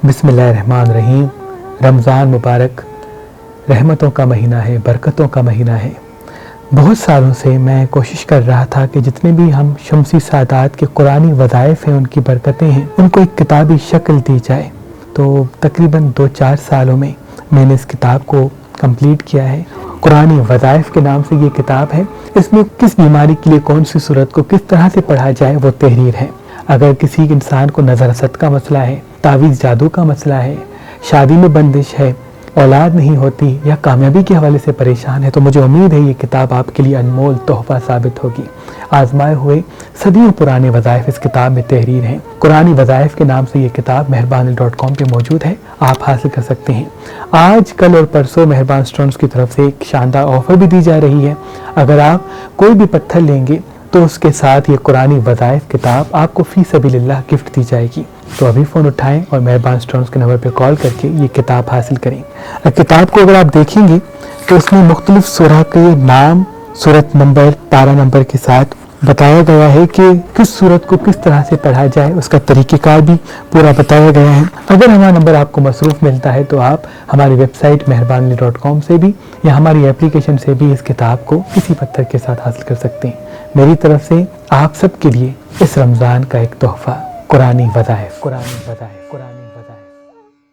बिस्मिल्लाहिर्रहमानिर्रहीम। रमज़ान मुबारक रहमतों का महीना है, बरकतों का महीना है। बहुत सालों से मैं कोशिश कर रहा था कि जितने भी हम शमसी सादात के कुरानी वज़ाइफ हैं, उनकी बरकतें हैं, उनको एक किताबी शक्ल दी जाए। तो तकरीबन 2-4 सालों में मैंने इस किताब को कंप्लीट किया है। कुरानी वज़ाइफ के नाम से ये किताब है। इसमें किस बीमारी के लिए कौन सी सूरत को किस तरह से पढ़ा जाए वो तहरीर है। अगर किसी इंसान को नज़र असद का मसला है, तावीज़ जादू का मसला है, शादी में बंदिश है, औलाद नहीं होती या कामयाबी के हवाले से परेशान है, तो मुझे उम्मीद है ये किताब आपके लिए अनमोल तोहफा साबित होगी। आजमाए हुए सदियों पुराने वज़ाइफ इस किताब में तहरीर हैं। कुरानी वज़ाइफ के नाम से ये किताब मेहरबान.com पे मौजूद है, आप हासिल कर सकते हैं। आज कल और परसों मेहरबान स्टोन्स की तरफ से एक शानदार ऑफर भी दी जा रही है। अगर आप कोई भी पत्थर लेंगे तो उसके साथ ये कुरानी वज़ाइफ किताब आपको फी सबीलिल्लाह गिफ्ट दी जाएगी। तो अभी फ़ोन उठाएं और मेहरबान स्टोन्स के नंबर पर कॉल करके ये किताब हासिल करें। किताब को अगर आप देखेंगे तो उसमें मुख्तलिफ सूरह के नाम, सूरत नंबर, पारा नंबर के साथ बताया गया है कि किस सूरत को किस तरह से पढ़ा जाए, उसका तरीक़ेकार भी पूरा बताया गया है। अगर हमारा नंबर आपको मसरूफ़ मिलता है तो आप हमारी वेबसाइट मेहरबान.com से भी या हमारी एप्लीकेशन से भी इस किताब को किसी पत्थर के साथ हासिल कर सकते हैं। मेरी तरफ से आप सब के लिए इस रमज़ान का एक तोहफ़ा कुरानी वज़ाइफ।